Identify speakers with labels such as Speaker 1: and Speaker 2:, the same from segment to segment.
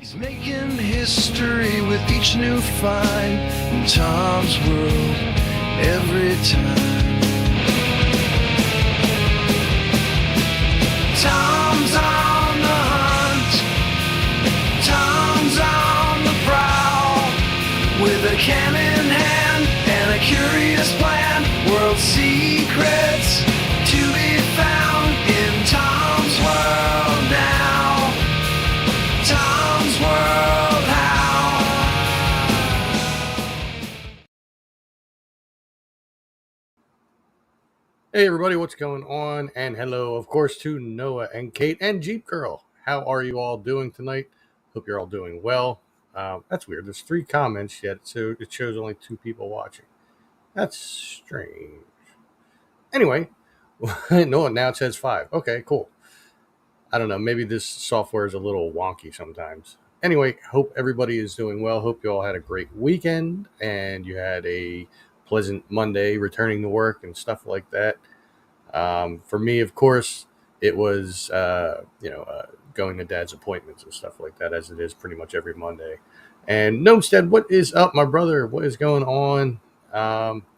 Speaker 1: He's making history with each new find in Tom's world every time. Tom's on the hunt. Tom's on the prowl. With a cam in hand and a curious plan. World secrets to be found in Tom's world now. Tom's World How.
Speaker 2: Hey everybody, what's going on? And hello, of course, to Noah and Kate and Jeep Girl. How are you all doing tonight? Hope you're all doing well. That's weird. There's 3 comments yet, so it shows only 2 people watching. That's strange. Anyway, no, now it says 5. Okay, cool. I don't know. Maybe this software is a little wonky sometimes. Anyway, hope everybody is doing well. Hope you all had a great weekend and you had a pleasant Monday returning to work and stuff like that. For me, of course, it was, going to dad's appointments and stuff like that, as it is pretty much every Monday. And Nomstead, what is up, my brother? What is going on?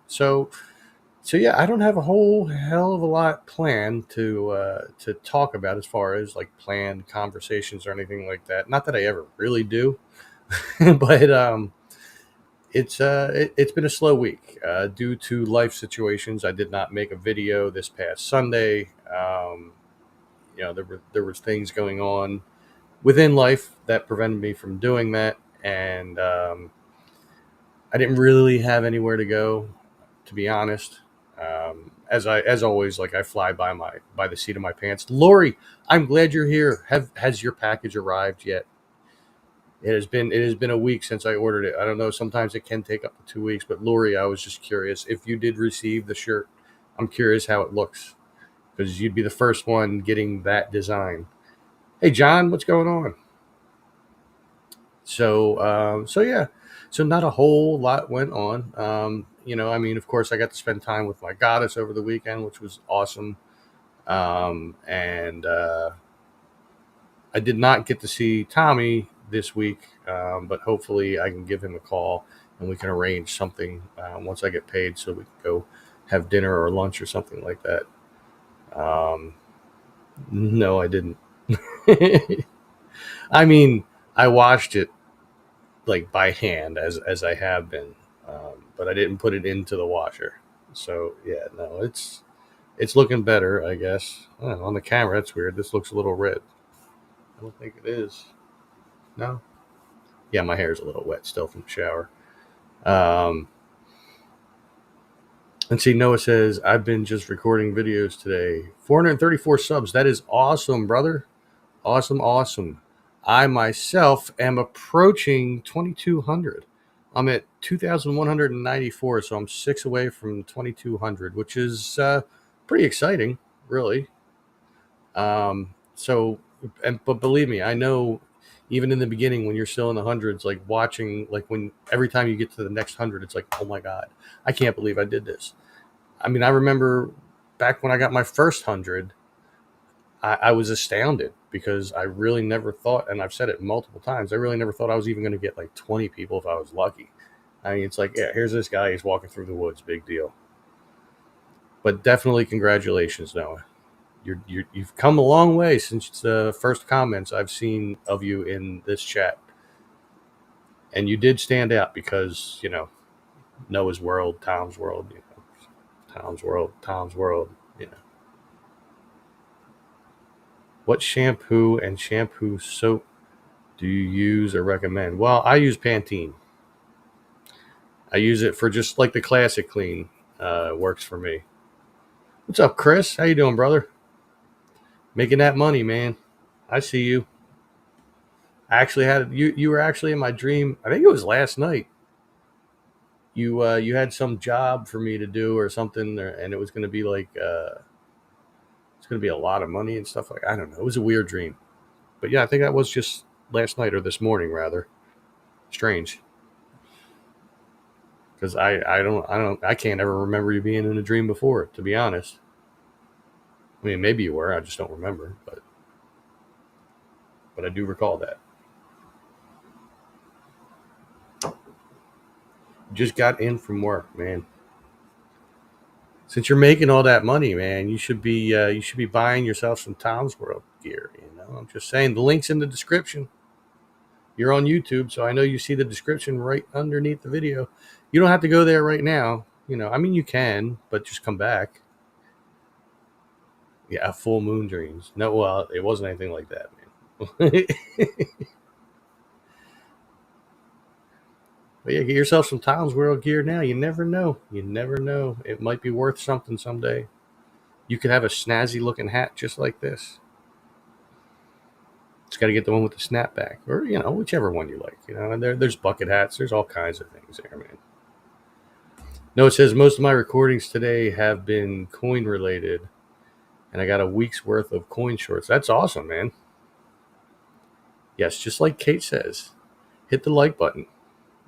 Speaker 2: So yeah, I don't have a whole hell of a lot planned to talk about as far as like planned conversations or anything like that. Not that I ever really do, but it's been a slow week due to life situations. I did not make a video this past Sunday. There was things going on within life that prevented me from doing that, and I didn't really have anywhere to go, to be honest. As always, like I fly by the seat of my pants. Lori, I'm glad you're here. Has your package arrived yet? It has been a week since I ordered it. I don't know. Sometimes it can take up to 2 weeks. But Lori, I was just curious if you did receive the shirt. I'm curious how it looks because you'd be the first one getting that design. Hey, John, what's going on? So yeah, so not a whole lot went on. Of course, I got to spend time with my goddess over the weekend, which was awesome. And I did not get to see Tommy this week, but hopefully I can give him a call and we can arrange something once I get paid so we can go have dinner or lunch or something like that. No, I didn't. I mean, I washed it like by hand as I have been, but I didn't put it into the washer. So yeah, no, it's looking better, I guess. I don't know, on the camera, that's weird. This looks a little red. I don't think it is. No. Yeah, my hair's a little wet still from the shower. And see, Noah says, I've been just recording videos today. 434 subs. That is awesome, brother. Awesome. I myself am approaching 2,200. I'm at 2,194, so I'm 6 away from 2,200, which is pretty exciting, really. But believe me, I know even in the beginning when you're still in the hundreds, like watching, like when every time you get to the next 100, it's like, oh my God, I can't believe I did this. I mean, I remember back when I got my first 100, I was astounded because I really never thought, and I've said it multiple times, I really never thought I was even going to get like 20 people if I was lucky. I mean, it's like, yeah, here's this guy, he's walking through the woods, big deal. But definitely congratulations, Noah. You've come a long way since the first comments I've seen of you in this chat. And you did stand out because, Noah's World, Tom's World, Tom's World, What shampoo and shampoo soap do you use or recommend? Well, I use Pantene. I use it for just like the classic clean. Works for me. What's up, Chris? How you doing, brother? Making that money, man. I see you. I actually had you. You were actually in my dream. I think it was last night. You had some job for me to do or something, and it was going to be like it's going to be a lot of money and stuff like. I don't know. It was a weird dream, but yeah, I think that was just last night or this morning rather. Strange. Because I can't ever remember you being in a dream before, to be honest. I mean, maybe you were, I just don't remember, but I do recall that. Just got in from work, man. Since you're making all that money, man, you should be buying yourself some Tom's World gear. You know, I'm just saying. The link's in the description. You're on YouTube, so I know you see the description right underneath the video. You don't have to go there right now. You know, I mean, you can, but just come back. Yeah, full moon dreams. No, well, it wasn't anything like that, man. But yeah, get yourself some Tom's World gear now. You never know. You never know. It might be worth something someday. You could have a snazzy looking hat just like this. Just got to get the one with the snapback, or whichever one you like. And there's bucket hats. There's all kinds of things there, man. No, it says most of my recordings today have been coin related, and I got a week's worth of coin shorts. That's awesome, man. Yes, just like Kate says, hit the like button,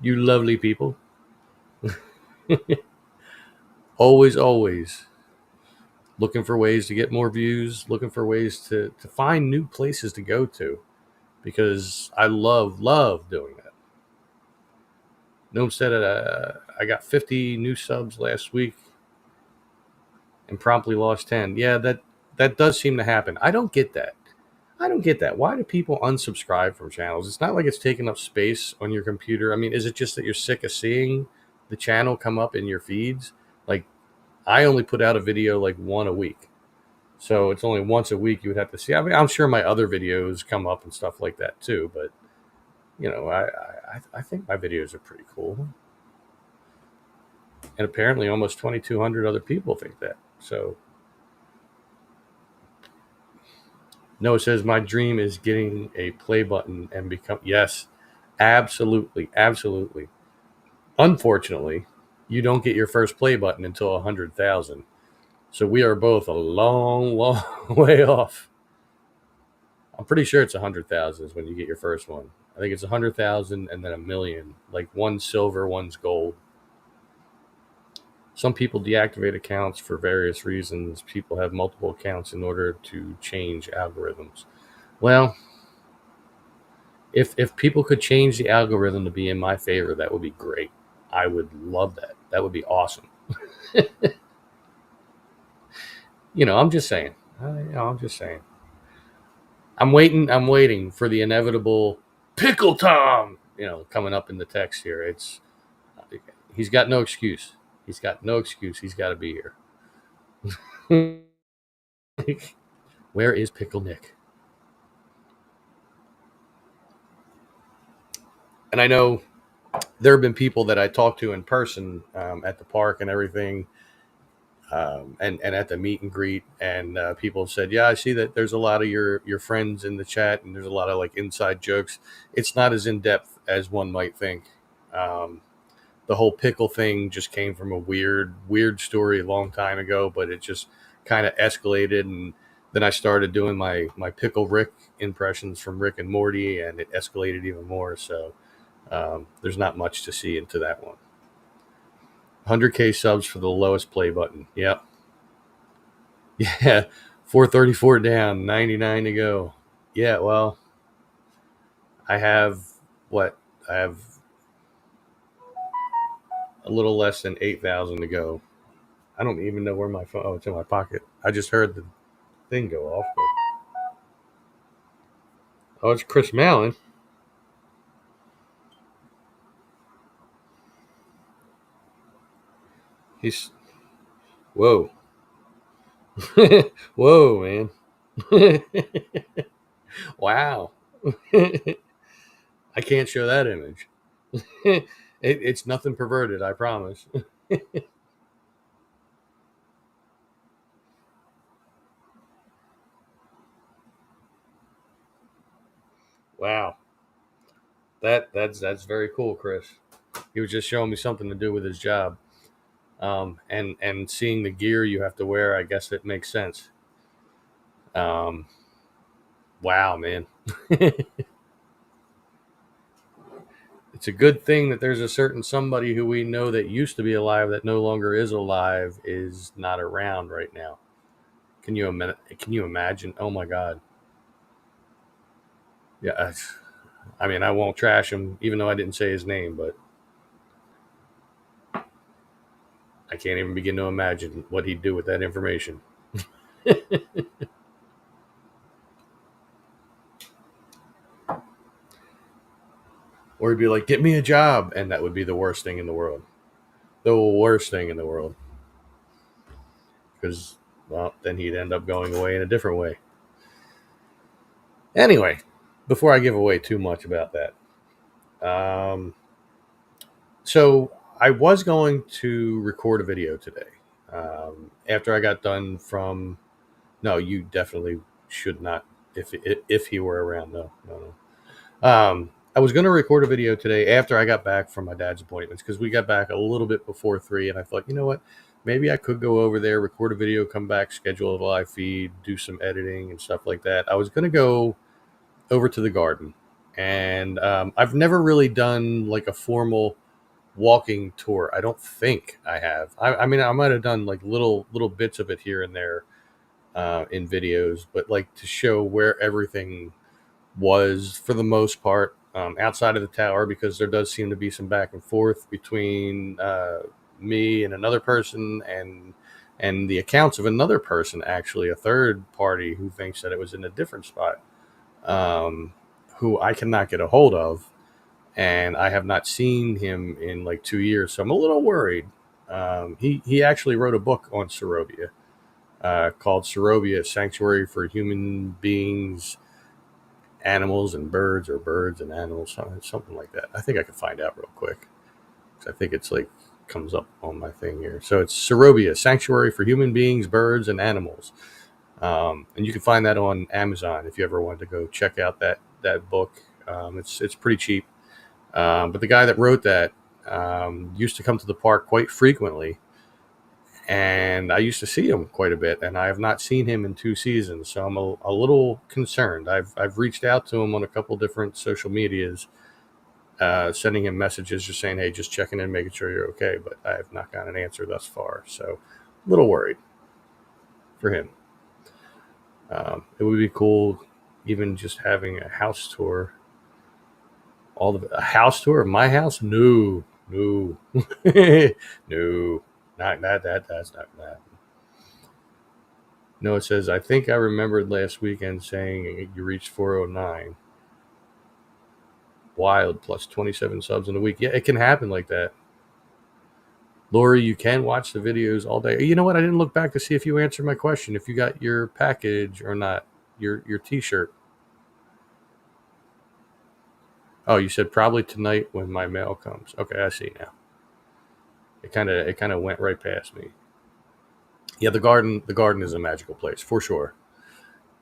Speaker 2: you lovely people. Always, always looking for ways to get more views, looking for ways to find new places to go to, because I love doing that. Noam said I got 50 new subs last week and promptly lost 10. Yeah, that does seem to happen. I don't get that. Why do people unsubscribe from channels? It's not like it's taking up space on your computer. I mean, is it just that you're sick of seeing the channel come up in your feeds? Like, I only put out a video like one a week. So it's only once a week you would have to see. I mean, I'm sure my other videos come up and stuff like that too, but I think my videos are pretty cool. And apparently almost 2,200 other people think that. So no, it says my dream is getting a play button and become, yes, absolutely, absolutely. Unfortunately, you don't get your first play button until 100,000. So we are both a long, long way off. I'm pretty sure it's 100,000 is when you get your first one. I think it's 100,000 and then a million. Like one's silver, one's gold. Some people deactivate accounts for various reasons. People have multiple accounts in order to change algorithms. Well, if people could change the algorithm to be in my favor, that would be great. I would love that. That would be awesome. I'm just saying. I'm just saying. I'm waiting for the inevitable Pickle Tom, coming up in the text here. He's got no excuse. He's got no excuse. He's got to be here. Where is Pickle Nick? And I know there have been people that I talked to in person at the park and everything, and at the meet and greet, and people said, "Yeah, I see that there's a lot of your friends in the chat, and there's a lot of like inside jokes. It's not as in depth as one might think." The whole pickle thing just came from a weird story a long time ago, but it just kind of escalated, and then I started doing my Pickle Rick impressions from Rick and Morty, and it escalated even more. So there's not much to see into that one. 100K subs for the lowest play button. Yep. Yeah. 434 down, 99 to go. Yeah, well, I have what? I have a little less than 8,000 to go. I don't even know where my phone. Oh, it's in my pocket. I just heard the thing go off. But, oh, it's Chris Mallon. He's whoa, whoa, man. Wow. I can't show that image. It's nothing perverted, I promise. Wow. That's very cool, Chris. He was just showing me something to do with his job. And seeing the gear you have to wear, I guess it makes sense. Um, wow, man. It's a good thing that there's a certain somebody who we know that used to be alive that no longer is alive is not around right now. Can you imagine? Oh my God. Yeah. I mean, I won't trash him, even though I didn't say his name, but I can't even begin to imagine what he'd do with that information. Or he'd be like, "Get me a job," and that would be the worst thing in the world. The worst thing in the world, because well, then he'd end up going away in a different way. Anyway, before I give away too much about that, um, so I was going to record a video today. After I got done from, no, you definitely should not. If he were around, no, no, no. I was going to record a video today after I got back from my dad's appointments because we got back a little bit before 3, and I thought, you know what, maybe I could go over there, record a video, come back, schedule a live feed, do some editing and stuff like that. I was going to go over to the garden, and I've never really done like a formal walking tour. I don't think I have. I mean, I might have done like little bits of it here and there in videos, but like to show where everything was for the most part outside of the tower, because there does seem to be some back and forth between me and another person, and the accounts of another person, actually a third party who thinks that it was in a different spot, um, who I cannot get a hold of, and I have not seen him in like 2 years, so I'm a little worried. He actually wrote a book on Serovia called Serovia: Sanctuary for Human Beings, Animals and Birds, or Birds and Animals, something like that. I think I can find out real quick. I think it's like comes up on my thing here. So it's Serovia: Sanctuary for Human Beings, Birds and Animals, and you can find that on Amazon if you ever wanted to go check out that book. It's pretty cheap. But the guy that wrote that used to come to the park quite frequently, and I used to see him quite a bit, and I have not seen him in 2 seasons, so I'm a little concerned. I've reached out to him on a couple different social medias, sending him messages just saying, hey, just checking in, making sure you're okay, but I have not gotten an answer thus far, so a little worried for him. It would be cool even just having a house tour. A house tour of my house? No, no, no, not that. That's not that. No, it says, I think I remembered last weekend saying you reached 409. Wild, plus 27 subs in a week. Yeah, it can happen like that. Lori, you can watch the videos all day. You know what? I didn't look back to see if you answered my question, if you got your package or not, your T-shirt. Oh, you said probably tonight when my mail comes. Okay, I see now. It kind of went right past me. Yeah, the garden is a magical place for sure.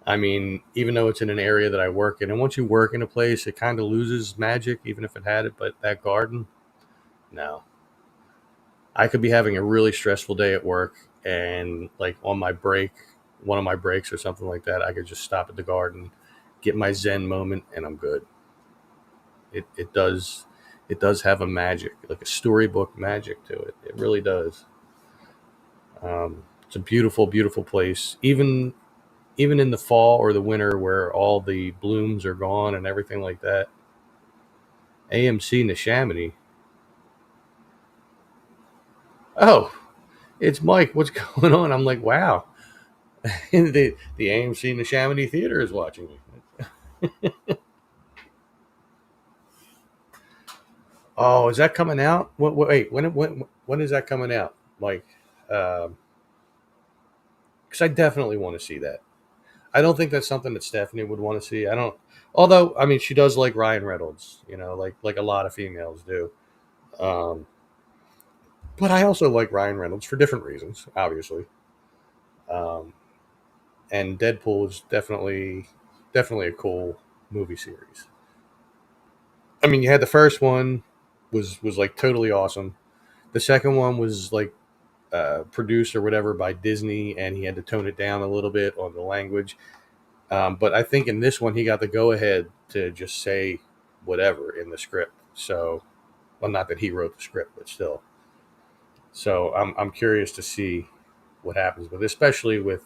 Speaker 2: I mean, even though it's in an area that I work in, and once you work in a place, it kind of loses magic, even if it had it. But that garden, no. I could be having a really stressful day at work, and like on my break, one of my breaks or something like that, I could just stop at the garden, get my Zen moment, and I'm good. It does have a magic, like a storybook magic to it. It really does. It's a beautiful, beautiful place. Even in the fall or the winter, where all the blooms are gone and everything like that. AMC Neshaminy. Oh, it's Mike. What's going on? I'm like, wow. the AMC Neshaminy Theater is watching me. Oh, is that coming out? Wait, when is that coming out? Like, because I definitely want to see that. I don't think that's something that Stephanie would want to see. I don't. Although, I mean, she does like Ryan Reynolds, like a lot of females do. Um, but I also like Ryan Reynolds for different reasons, obviously. Um, and Deadpool is definitely a cool movie series. I mean, you had the first one was like totally awesome. The second one was like produced or whatever by Disney, and he had to tone it down a little bit on the language. But I think in this one, he got the go ahead to just say whatever in the script. So, well, not that he wrote the script, but still. So I'm curious to see what happens, but especially with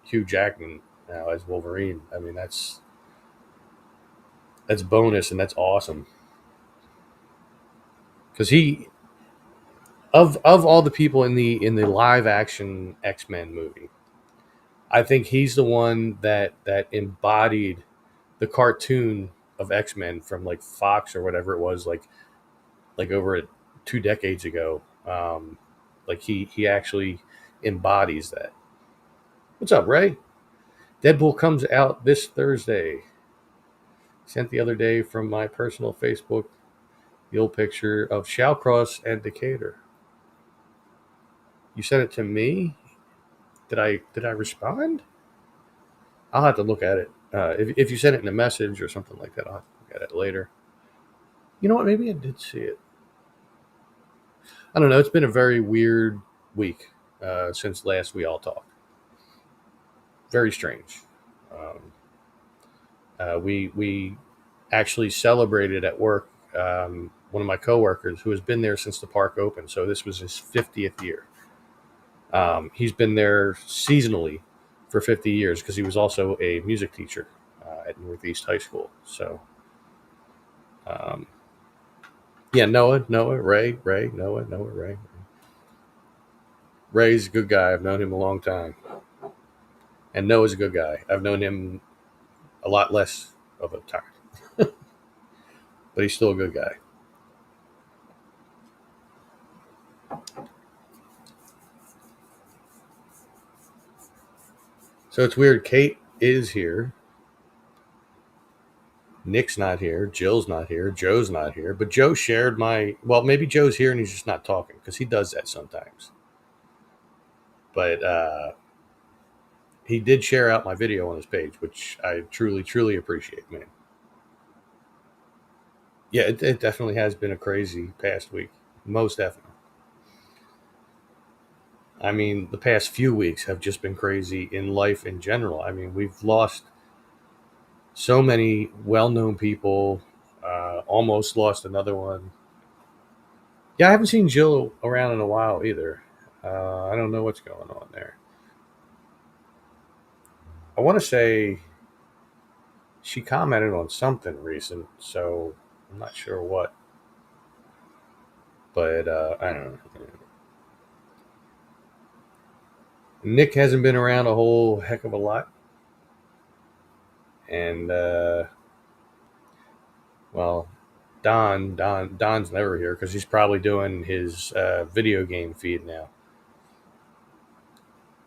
Speaker 2: Hugh Jackman now as Wolverine. I mean, that's bonus, and that's awesome because of all the people in the live action X-Men movie, I think he's the one that embodied the cartoon of X-Men from like Fox or whatever it was, like over 2 decades ago. Like he actually embodies that. What's up, Ray? Deadpool comes out this Thursday. Sent the other day from my personal Facebook the old picture of Shallcross and Decatur. You sent it to me. Did I respond? I'll have to look at it. If you sent it in a message or something like that, I'll have to look at it later. You know what? Maybe I did see it. I don't know. It's been a very weird week since last we all talked. Very strange. We actually celebrated at work. One of my coworkers who has been there since the park opened. So this was his 50th year. He's been there seasonally for 50 years because he was also a music teacher at Northeast High School. So, yeah, Noah, Ray, Noah, Ray. Ray's a good guy. I've known him a long time. And Noah's a good guy. I've known him a lot less of a time. But he's still a good guy. So it's weird. Kate is here. Nick's not here. Jill's not here. Joe's not here. But Joe shared my. Well, maybe Joe's here and he's just not talking because he does that sometimes. But he did share out my video on his page, which I truly, truly appreciate, man. Yeah, it definitely has been a crazy past week. Most definitely. I mean, the past few weeks have just been crazy in life in general. I mean, we've lost so many well known people, almost lost another one. Yeah, I haven't seen Jill around in a while either. I don't know what's going on there. I want to say she commented on something recent, so I'm not sure what. But I don't know. Nick hasn't been around a whole heck of a lot. And, well, Don's never here because he's probably doing his video game feed now.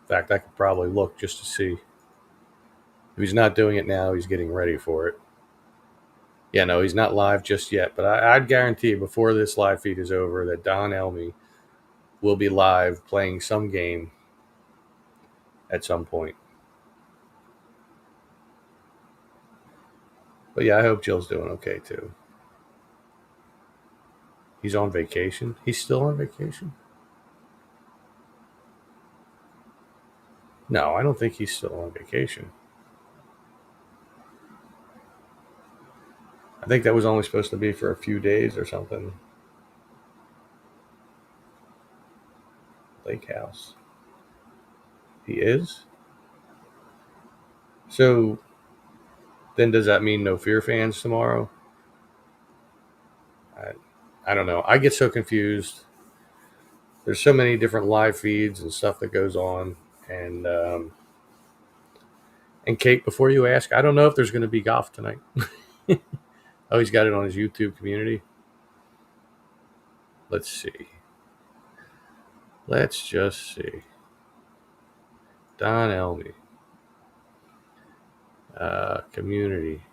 Speaker 2: In fact, I could probably look just to see. If he's not doing it now, he's getting ready for it. Yeah, no, he's not live just yet, but I'd guarantee before this live feed is over that Don Elmy will be live playing some game at some point. But yeah, I hope Jill's doing okay too. He's on vacation. He's still on vacation? No, I don't think he's still on vacation. I think that was only supposed to be for a few days or something. Lake House. He is? So then does that mean no Fear fans tomorrow? I don't know. I get so confused. There's so many different live feeds and stuff that goes on. And Kate, before you ask, I don't know if there's going to be golf tonight. Oh, he's got it on his YouTube community. Let's see. Let's just see. Don Elmy. Community.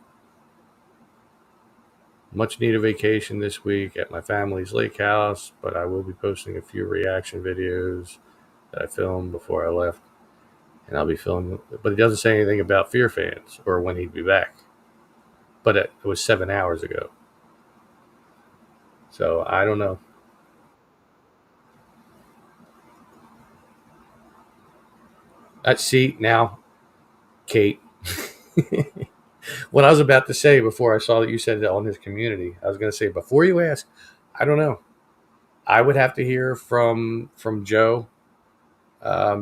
Speaker 2: Much needed vacation this week at my family's lake house, but I will be posting a few reaction videos that I filmed before I left. And I'll be filming, but it doesn't say anything about Fear fans or when he'd be back. But it was 7 hours ago. So I don't know. See now, Kate. What I was about to say before I saw that you said that on his community, I was going to say before you ask, I don't know. I would have to hear from Joe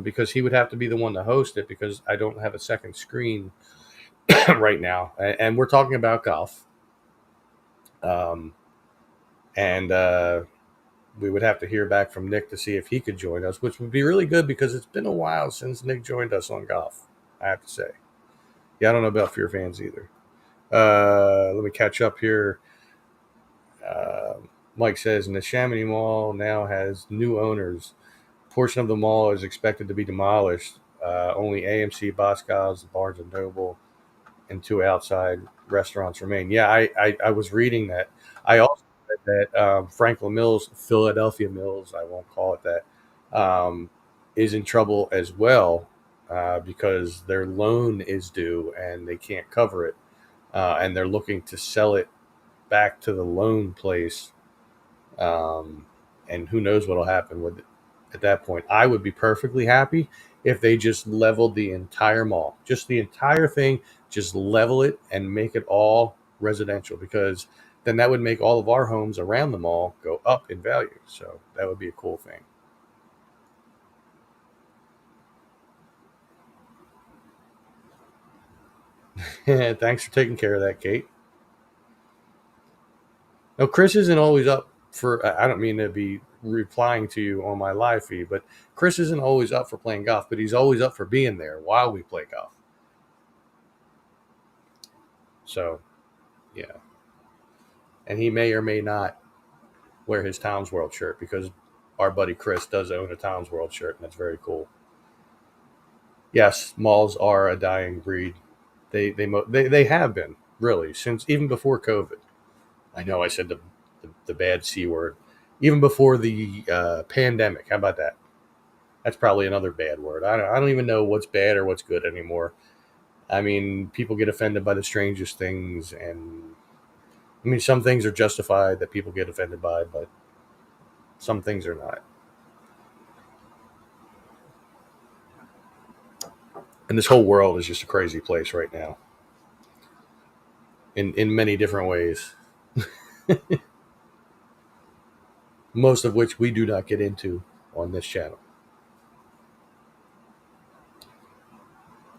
Speaker 2: because he would have to be the one to host it because I don't have a second screen right now, and we're talking about golf. And we would have to hear back from Nick to see if he could join us, which would be really good because it's been a while since Nick joined us on golf, I have to say. Yeah, I don't know about Fear fans either. Let me catch up here. Uh, Mike says, and the Chamonix Mall now has new owners. Portion of the mall is expected to be demolished. Only AMC, Boscov's, Barnes and Noble, and 2 outside restaurants remain. Yeah, I was reading that. I also read that Franklin Mills, Philadelphia Mills, I won't call it that, is in trouble as well because their loan is due and they can't cover it. And they're looking to sell it back to the loan place. And who knows what will happen with it at that point. I would be perfectly happy if they just leveled the entire mall, just the entire thing, just level it and make it all residential, because then that would make all of our homes around the mall go up in value. So that would be a cool thing. Thanks for taking care of that, Kate. Now, Chris isn't always up for, I don't mean to be replying to you on my live feed, but Chris isn't always up for playing golf, but he's always up for being there while we play golf. So, yeah. And he may or may not wear his Towns World shirt because our buddy Chris does own a Towns World shirt, and that's very cool. Yes, malls are a dying breed. They have been, really, since even before COVID. I know I said the bad C word. Even before the pandemic. How about that? That's probably another bad word. I don't even know what's bad or what's good anymore. I mean, people get offended by the strangest things, and I mean, some things are justified that people get offended by, but some things are not. And this whole world is just a crazy place right now, in many different ways. Most of which we do not get into on this channel.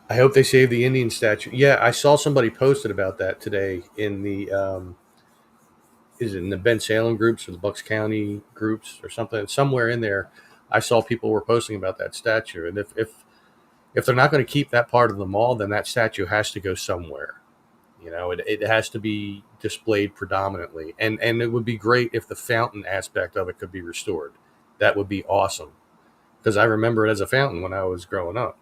Speaker 2: I hope they save the Indian statue. Yeah, I saw somebody posted about that today in the is it in the Ben Salem groups or the Bucks County groups or something? Somewhere in there, I saw people were posting about that statue. And if they're not going to keep that part of the mall, then that statue has to go somewhere. You know, it has to be displayed predominantly. And it would be great if the fountain aspect of it could be restored. That would be awesome. Because I remember it as a fountain when I was growing up.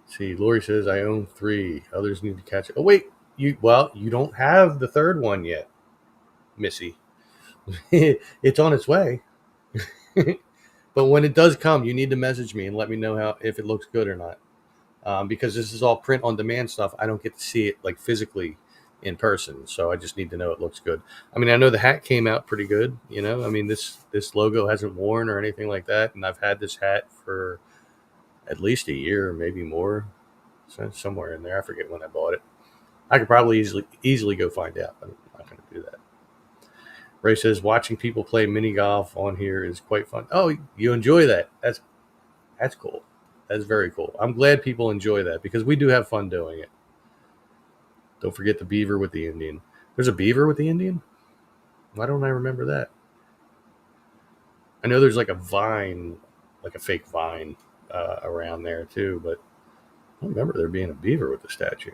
Speaker 2: See, Lori says I own 3. Others need to catch it. Oh wait, you don't have the third one yet, Missy. It's on its way. But when it does come, you need to message me and let me know how if it looks good or not. Because this is all print on demand stuff. I don't get to see it like physically in person, so I just need to know it looks good. I mean, I know the hat came out pretty good. You know, I mean this logo hasn't worn or anything like that, and I've had this hat for at least a year, maybe more, somewhere in there. I forget when I bought it. I could probably easily go find out, but I'm not going to do that. Ray says watching people play mini golf on here is quite fun. Oh, you enjoy that? That's cool. That's very cool. I'm glad people enjoy that because we do have fun doing it. Don't forget the beaver with the Indian. There's a beaver with the Indian? Why don't I remember that? I know there's like a vine, like a fake vine around there too, but I don't remember there being a beaver with the statue.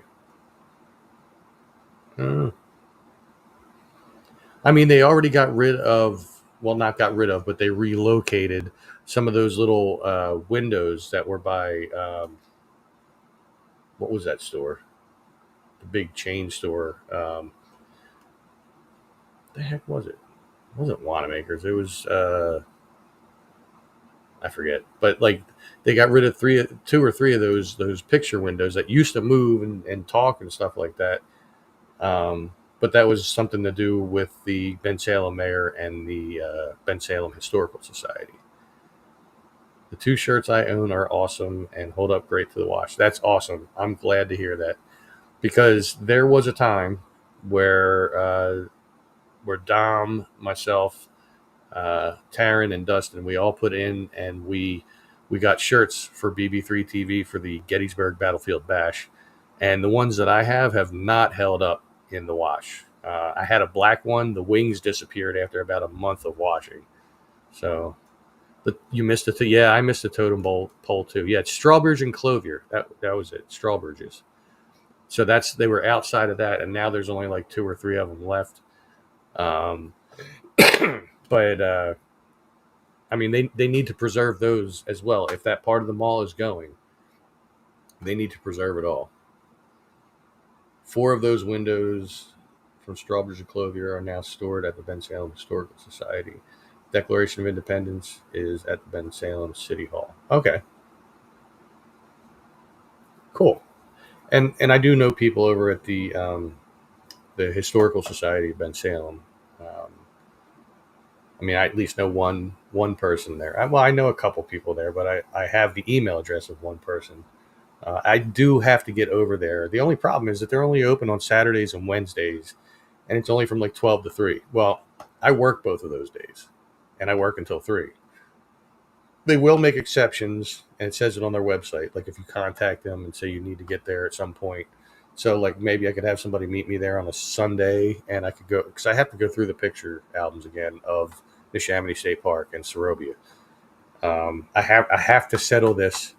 Speaker 2: I mean, they already got rid of, well, not got rid of, but they relocated some of those little windows that were by, what was that store? The big chain store. The heck was it? It wasn't Wanamaker's. It was, I forget. But like, they got rid of 2 or 3 of those picture windows that used to move and talk and stuff like that. But that was something to do with the Ben Salem Mayor and the Ben Salem Historical Society. The 2 shirts I own are awesome and hold up great to the wash. That's awesome. I'm glad to hear that because there was a time where Dom, myself, Taryn, and Dustin, we all put in and we got shirts for BB3 TV for the Gettysburg Battlefield Bash, and the ones that I have not held up in the wash. I had a black one. The wings disappeared after about a month of washing. So, but you missed it. Yeah, I missed the pole too. Yeah, it's Strawbridge and Clothier. That was it. Strawbridges. So they were outside of that, and now there's only like 2 or 3 of them left. Um, but I mean, they need to preserve those as well. If that part of the mall is going, they need to preserve it all. 4 of those windows from Strawbridge and Clothier are now stored at the Bensalem Historical Society. Declaration of Independence is at the Bensalem City Hall. Okay, cool. And I do know people over at the Historical Society of Bensalem. Um, I mean, I at least know one person there. Well, I know a couple people there, but I have the email address of one person. I do have to get over there. The only problem is that they're only open on Saturdays and Wednesdays, and it's only from like 12 to 3. Well, I work both of those days, and I work until 3. They will make exceptions, and it says it on their website. Like if you contact them and say you need to get there at some point. So like maybe I could have somebody meet me there on a Sunday, and I could go because I have to go through the picture albums again of the Chamonix State Park and Sorobia. I have to settle this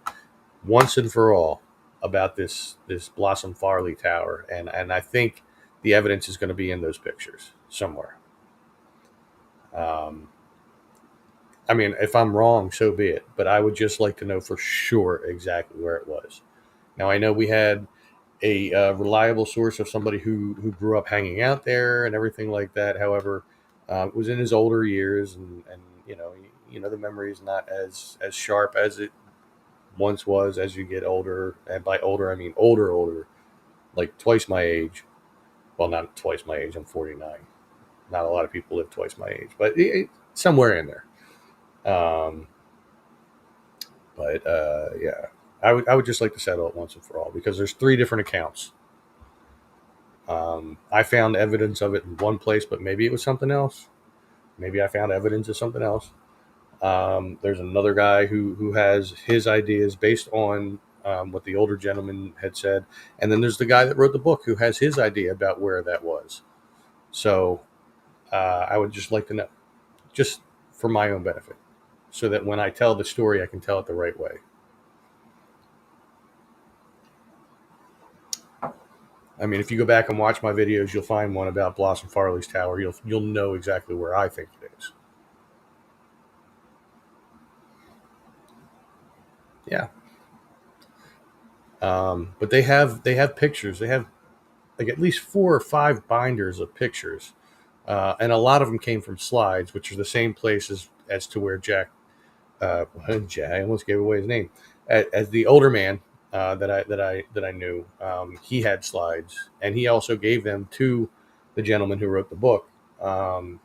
Speaker 2: once and for all about this Blossom Farley Tower, and I think the evidence is going to be in those pictures somewhere. Um, I mean, if I'm wrong, so be it. But I would just like to know for sure exactly where it was. Now I know we had a reliable source of somebody who grew up hanging out there and everything like that. However, it was in his older years, and the memory is not as sharp as it once was as you get older. And by older, I mean older, like twice my age. Well, not twice my age. I'm 49. Not a lot of people live twice my age, but somewhere in there. Um, but yeah, I would just like to settle it once and for all because there's 3 different accounts. I found evidence of it in one place, but maybe it was something else. Maybe I found evidence of something else. There's another guy who has his ideas based on what the older gentleman had said, and then there's the guy that wrote the book who has his idea about where that was. So I would just like to know, just for my own benefit, so that when I tell the story, I can tell it the right way. I mean, if you go back and watch my videos, you'll find one about Blossom Farley's Tower. You'll know exactly where I think it is. Yeah. But they have pictures. They have like at least 4 or 5 binders of pictures, and a lot of them came from slides, which are the same places as to where Jack. Jack, I almost gave away his name. As the older man that I knew, he had slides, and he also gave them to the gentleman who wrote the book, and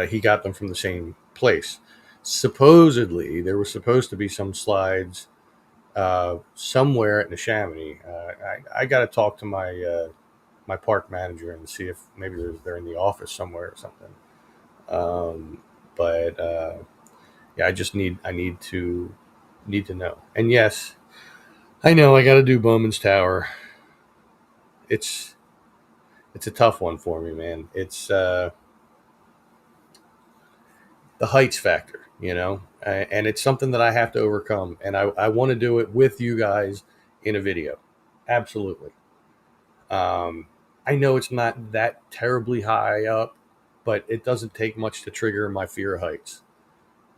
Speaker 2: he got them from the same place. Supposedly, there was supposed to be some slides somewhere at Neshaminy. I got to talk to my park manager and see if maybe they're in the office somewhere or something. But yeah, I need to know. And yes, I know I got to do Bowman's Tower. It's it's a tough one for me, man. It's the heights factor, and it's something that I have to overcome. And I want to do it with you guys in a video. Absolutely. Um, I know it's not that terribly high up, but it doesn't take much to trigger my fear of heights,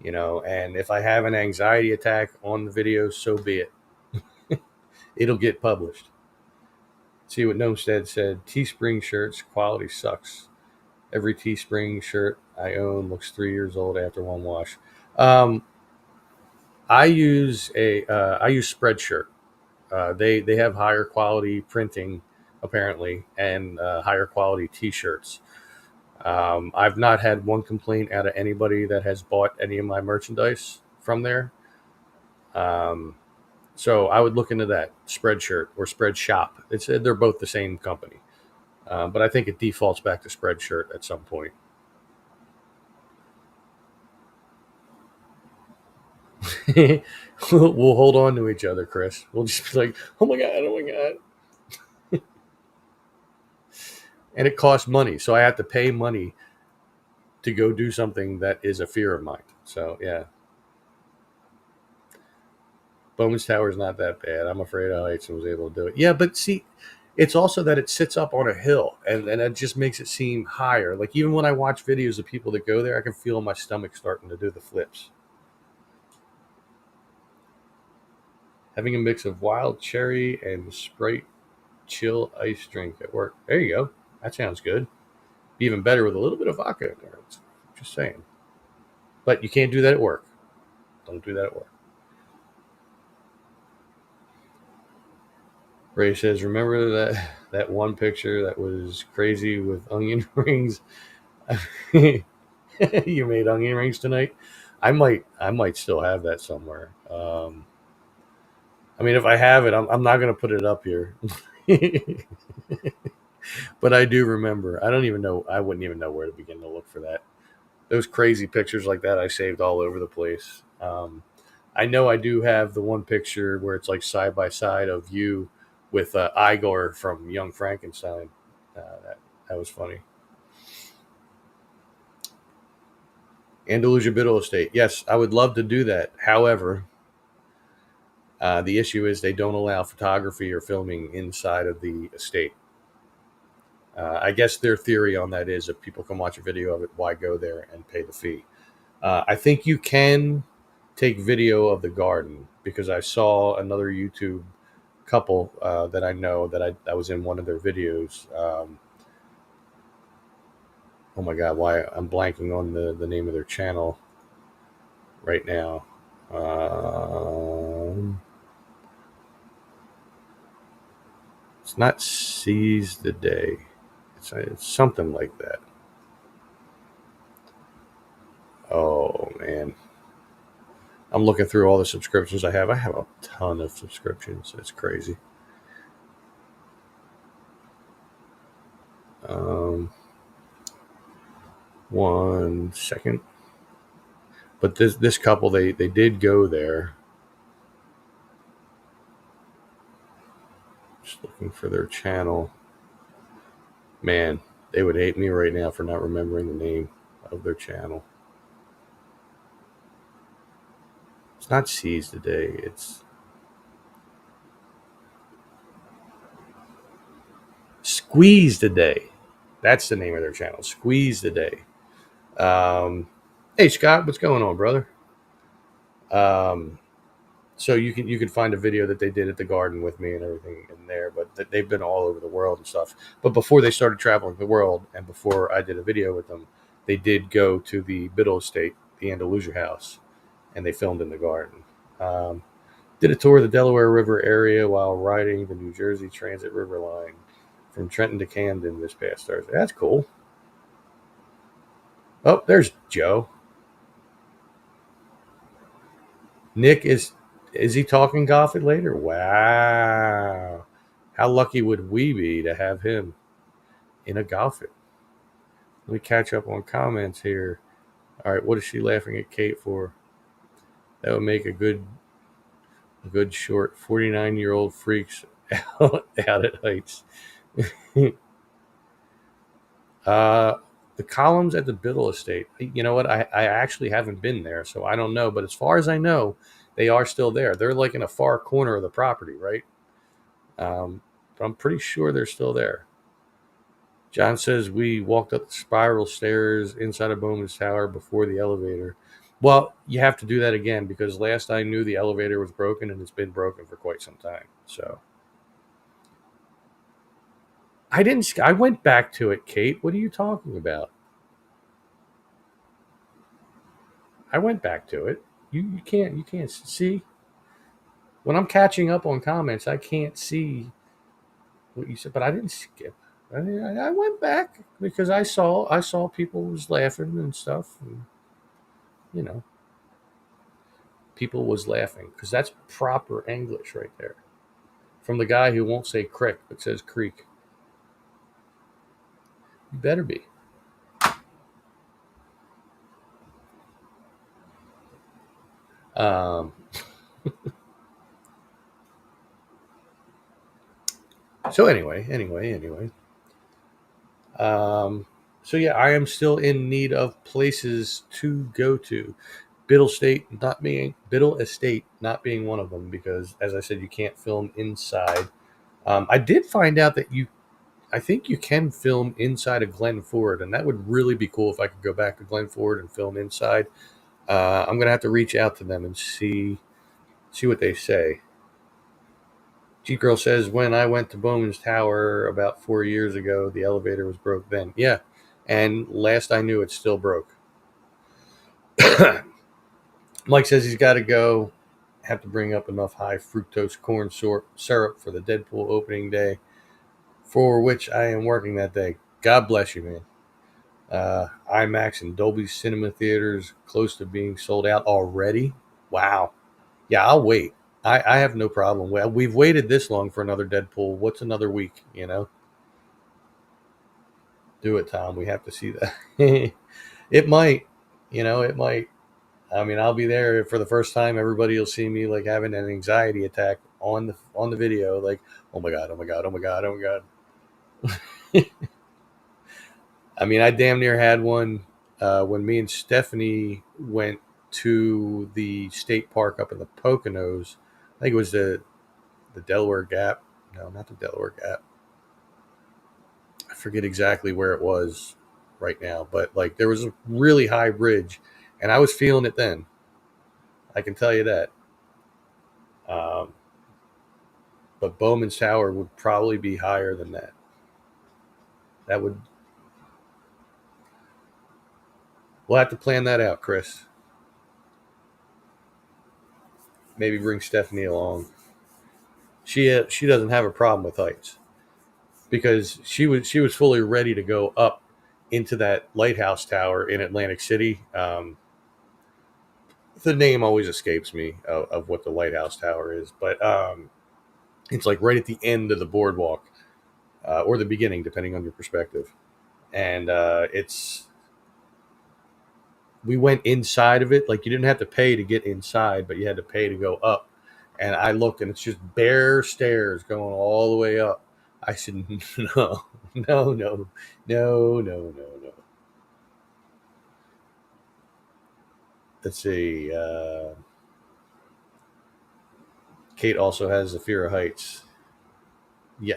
Speaker 2: and if I have an anxiety attack on the video, so be it. It'll get published. See what Nomestead said. Teespring shirts, quality sucks. Every Teespring shirt I own looks 3 years old after one wash. Um, I use Spreadshirt. They have higher quality printing apparently, and higher quality T-shirts. I've not had one complaint out of anybody that has bought any of my merchandise from there. Um, so I would look into that Spreadshirt or Spreadshop. They're both the same company, but I think it defaults back to Spreadshirt at some point. We'll hold on to each other, Chris. We'll just be like, oh my god, oh my god. and it costs money. So I have to pay money to go do something that is a fear of mine. So yeah, Bowman's Tower is not that bad. I'm afraid of heights and was able to do it. Yeah, but see, it's also that it sits up on a hill, and it just makes it seem higher. Like even when I watch videos of people that go there, I can feel my stomach starting to do the flips. Having a mix of wild cherry and Sprite chill ice drink at work. There you go. That sounds good. Even better with a little bit of vodka in there. Just saying. But you can't do that at work. Don't do that at work. Ray says, "Remember that one picture that was crazy with onion rings? You made onion rings tonight. I might still have that somewhere. I mean, if I have it, I'm not going to put it up here. But I do remember. I don't even know. I wouldn't even know where to begin to look for that. Those crazy pictures like that I saved all over the place. I know I do have the one picture where it's like side by side of you with Igor from Young Frankenstein. That was funny. Andalusia Biddle Estate. Yes, I would love to do that. However, the issue is they don't allow photography or filming inside of the estate. I guess their theory on that is if people can watch a video of it, why go there and pay the fee? I think you can take video of the garden because I saw another YouTube couple that I know that I was in one of their videos. Oh my God, why I'm blanking on the name of their channel right now. It's not Seize the Day. It's something like that. Oh man, I'm looking through all the subscriptions I have. I have a ton of subscriptions. It's crazy. Um, one second. But this couple they did go there. Just looking for their channel. Man, they would hate me right now for not remembering the name of their channel. It's not Seize the Day. It's Squeeze the Day. That's the name of their channel. Squeeze the Day. Hey Scott, what's going on, brother? Um, so you can find a video that they did at the garden with me and everything in there, but they've been all over the world and stuff. But before they started traveling the world and before I did a video with them, they did go to the Biddle Estate, the Andalusia house, and they filmed in the garden. Um, did a tour of the Delaware River area while riding the New Jersey Transit River line from Trenton to Camden this past Thursday. That's cool. Oh, there's Joe. Nick is he talking golf it later? Wow. How lucky would we be to have him in a golf it? Let me catch up on comments here. All right, what is she laughing at Kate for? That would make a good short 49-year-old freaks out at heights. uh the columns at the Biddle Estate. You know what? I actually haven't been there, so I don't know. But as far as I know, they are still there. They're like in a far corner of the property, right? But I'm pretty sure they're still there. John says we walked up the spiral stairs inside of Bowman's Tower before the elevator. Well, you have to do that again because last I knew the elevator was broken and it's been broken for quite some time. So I didn't. I went back to it, Kate. What are you talking about? I went back to it. You can't see when I'm catching up on comments. I can't see what you said, but I didn't skip. I went back because I saw people was laughing and stuff, and you know people was laughing because that's proper English right there from the guy who won't say crick but says creek. You better be. Um, so anyway. Um, so yeah, I am still in need of places to go to. Biddle Estate not being one of them because, as I said, you can't film inside. I did find out that I think you can film inside of Glen Ford, and that would really be cool if I could go back to Glen Ford and film inside. I'm gonna have to reach out to them and see what they say. G Girl says when I went to Bowman's Tower about 4 years ago, the elevator was broke then. Yeah, and last I knew, it's still broke. Mike says he's got to go. Have to bring up enough high fructose corn syrup for the Deadpool opening day, for which I am working that day. God bless you, man. IMAX and Dolby Cinema theaters close to being sold out already. Wow. Yeah, I'll wait. I have no problem. Well, we've waited this long for another Deadpool. What's another week? Do it, Tom. We have to see that. It might. It might. I mean, I'll be there for the first time. Everybody will see me like having an anxiety attack on the video. Like, oh my god, oh my god, oh my god, oh my god. I mean, I damn near had one when me and Stephanie went to the state park up in the Poconos. I think it was the Delaware Gap. No, not the Delaware Gap. I forget exactly where it was right now, but like there was a really high bridge, and I was feeling it then. I can tell you that. Um, but Bowman's Tower would probably be higher than that. That would We'll have to plan that out, Chris. Maybe bring Stephanie along. She doesn't have a problem with heights because she was fully ready to go up into that lighthouse tower in Atlantic City. The name always escapes me of what the lighthouse tower is, but it's like right at the end of the boardwalk or the beginning, depending on your perspective. And it's we went inside of it. Like you didn't have to pay to get inside, but you had to pay to go up. And I looked, and it's just bare stairs going all the way up. I said, no, no, no, no, no, no, no. Let's see. Kate also has the fear of heights. Yeah,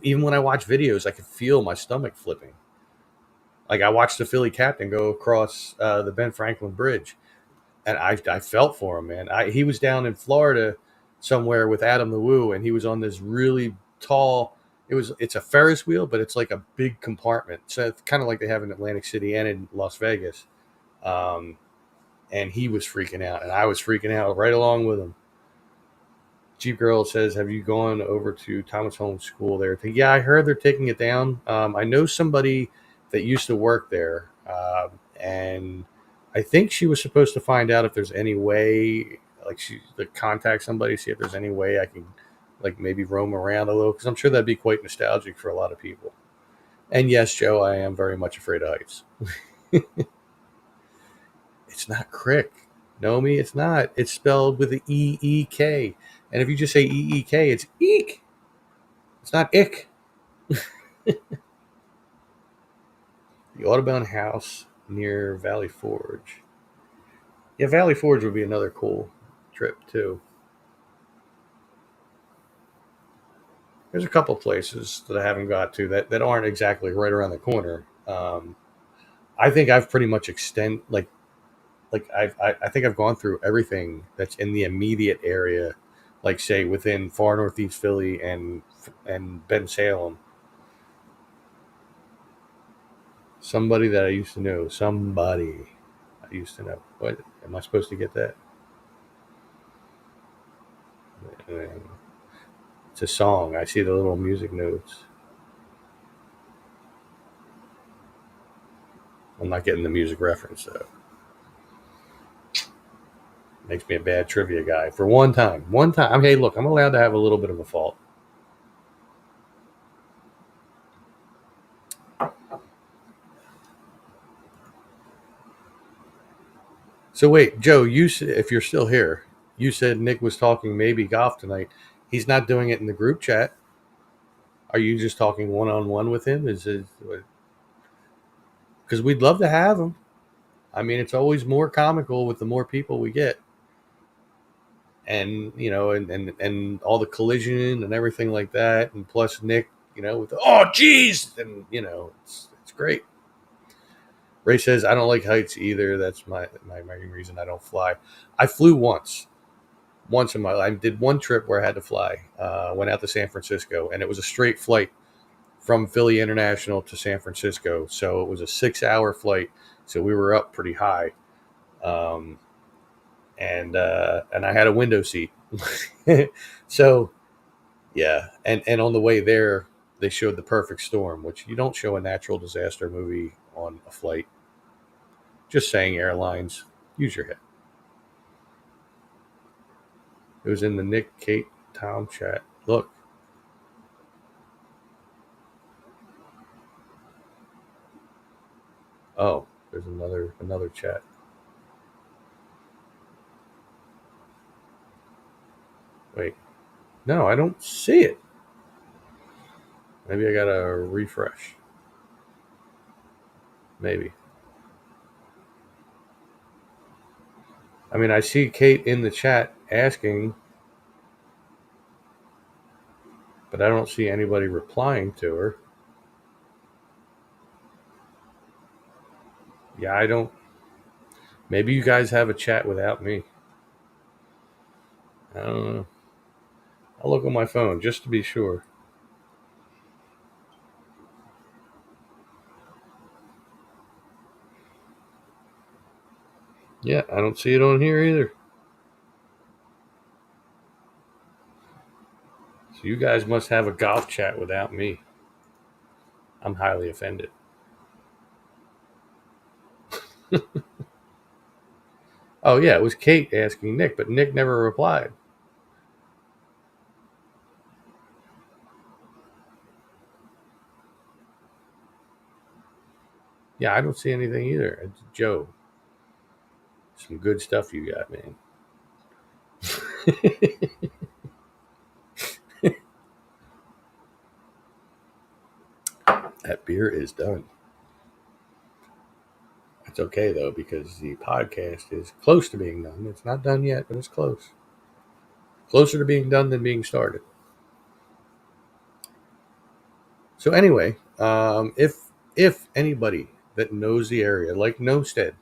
Speaker 2: even when I watch videos, I can feel my stomach flipping. Like I watched the Philly captain go across the Ben Franklin Bridge, and I felt for him, man. He was down in Florida somewhere with Adam the Woo, and he was on this really tall. It's a Ferris wheel, but it's like a big compartment. So it's kind of like they have in Atlantic City and in Las Vegas. Um, and he was freaking out, and I was freaking out right along with him. Jeep Girl says, "Have you gone over to Thomas Holmes School there?" Yeah, I heard they're taking it down. I know somebody that used to work there, and I think she was supposed to find out if there's any way, like she to contact somebody, see if there's any way I can, like maybe roam around a little, because I'm sure that'd be quite nostalgic for a lot of people. And yes, Joe, I am very much afraid of heights. It's not Crick. No, me, it's not. It's spelled with the E-E-K. And if you just say E-E-K, it's eek. It's not ick. The Audubon House near Valley Forge. Yeah, Valley Forge would be another cool trip, too. There's a couple places that I haven't got to that aren't exactly right around the corner. I think I've pretty much I think I've gone through everything that's in the immediate area, like say within far northeast Philly and Ben Salem. Somebody that I used to know. Somebody I used to know. What am I supposed to get that? It's a song. I see the little music notes. I'm not getting the music reference though. Makes me a bad trivia guy for one time. One time. Hey, look, I'm allowed to have a little bit of a fault. So wait, Joe, if you're still here, you said Nick was talking maybe golf tonight. He's not doing it in the group chat. Are you just talking one on one with him? Is it? because we'd love to have them. I mean, it's always more comical with the more people we get, and and all the collision and everything like that, and plus Nick, with the, oh geez, and it's great. Ray says I don't like heights either. That's my main reason I don't fly. I flew once in my life. I did one trip where I had to fly. Went out to San Francisco, and it was a straight flight from Philly International to San Francisco. So it was a 6-hour flight. So we were up pretty high, um, and I had a window seat. So yeah, and on the way there, they showed the perfect storm, which you don't show a natural disaster movie on a flight. Just saying, airlines, use your head. It was in the Nick, Kate, Tom chat. Look. Oh, there's another chat. Wait. No, I don't see it. Maybe I gotta refresh. Maybe. I mean, I see Kate in the chat asking, but I don't see anybody replying to her. Yeah, I don't. Maybe you guys have a chat without me. I don't know. I'll look on my phone just to be sure. Yeah, I don't see it on here either. So you guys must have a golf chat without me. I'm highly offended. Oh, yeah, it was Kate asking Nick, but Nick never replied. Yeah, I don't see anything either. It's Joe. Some good stuff you got, man. That beer is done. It's okay, though, because the podcast is close to being done. It's not done yet, but it's close. Closer to being done than being started. So anyway, if anybody that knows the area, like Nomstead,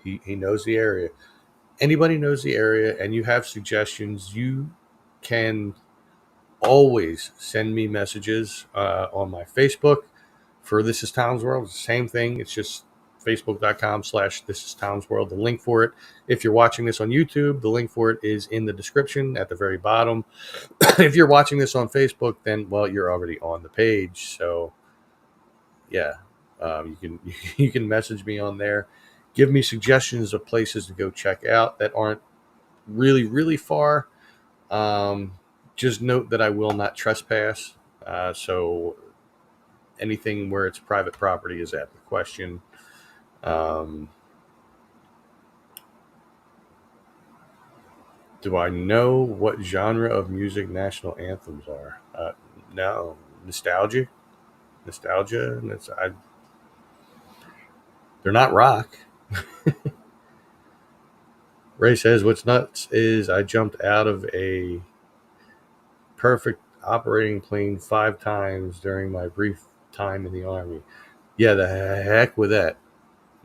Speaker 2: he knows the area. Anybody knows the area, and you have suggestions, you can always send me messages on my Facebook for This Is Tom's World. It's the same thing. It's just facebook.com/This Is Tom's World. The link for it, if you're watching this on YouTube, the link for it is in the description at the very bottom. If you're watching this on Facebook, then, well, you're already on the page. So yeah, you can you can message me on there. Give me suggestions of places to go check out that aren't really far. Um, just note that I will not trespass. So anything where it's private property is out of the question. Um, do I know what genre of music national anthems are? No, nostalgia. And they're not rock. Ray says, "What's nuts is I jumped out of a perfect operating plane 5 times during my brief time in the Army." Yeah, the heck with that.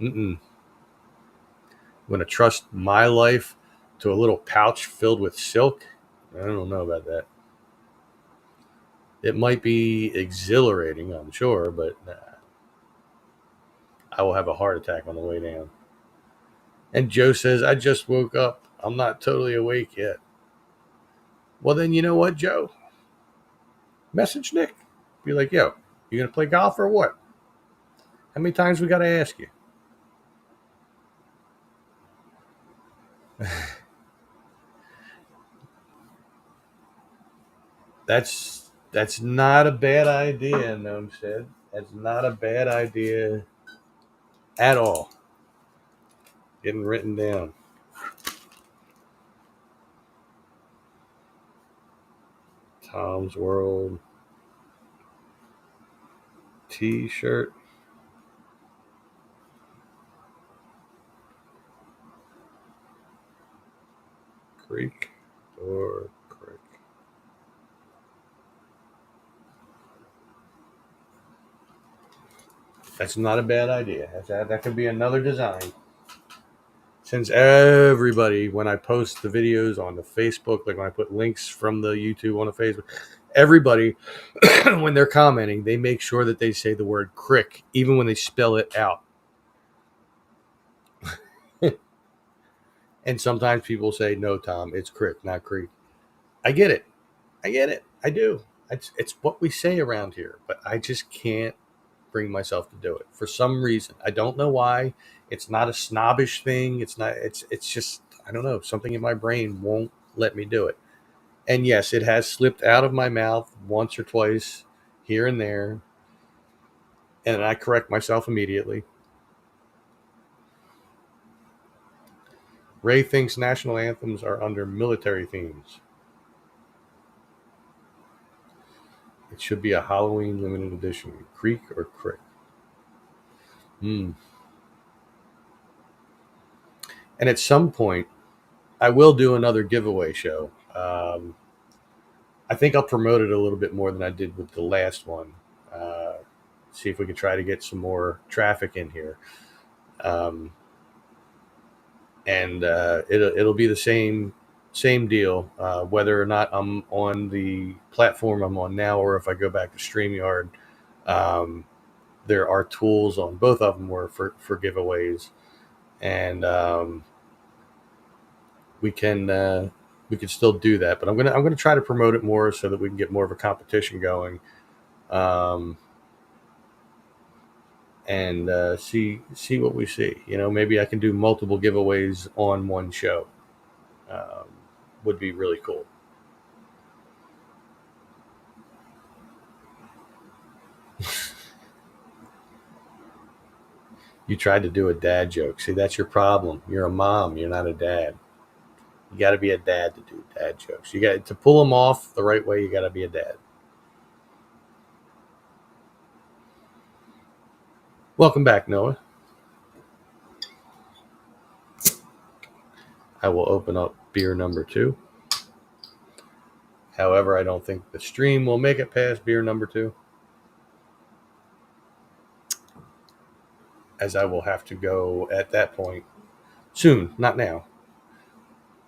Speaker 2: I'm going to trust my life to a little pouch filled with silk. I don't know about that. It might be exhilarating, I'm sure, but nah, I will have a heart attack on the way down. And Joe says, I just woke up. I'm not totally awake yet. Well, then you know what, Joe? Message Nick. Be like, yo, you going to play golf or what? How many times we got to ask you? That's not a bad idea, Gnome said. That's not a bad idea at all. Getting written down. Tom's World T-shirt. Creek or Crick? That's not a bad idea. That could be another design. Since everybody, when I post the videos on the Facebook, like when I put links from the YouTube on the Facebook, everybody, when they're commenting, they make sure that they say the word crick, even when they spell it out. And sometimes people say, no, Tom, it's crick, not creek. I get it. I do. It's what we say around here, but I just can't bring myself to do it for some reason. I don't know why. It's not a snobbish thing. It's just, I don't know. Something in my brain won't let me do it. And yes, it has slipped out of my mouth once or twice here and there. And I correct myself immediately. Ray thinks national anthems are under military themes. It should be a Halloween limited edition. Creek or Crick? And at some point, I will do another giveaway show. I think I'll promote it a little bit more than I did with the last one. See if we can try to get some more traffic in here. It'll be the same deal, whether or not I'm on the platform I'm on now or if I go back to StreamYard. There are tools on both of them for giveaways, and we can still do that. But I'm gonna try to promote it more so that we can get more of a competition going, and see what we see. Maybe I can do multiple giveaways on one show. Would be really cool. You tried to do a dad joke. See, that's your problem. You're a mom. You're not a dad. You got to be a dad to do dad jokes. You got to pull them off the right way. You got to be a dad. Welcome back, Noah. I will open up beer number 2. However, I don't think the stream will make it past beer number 2, as I will have to go at that point soon, not now.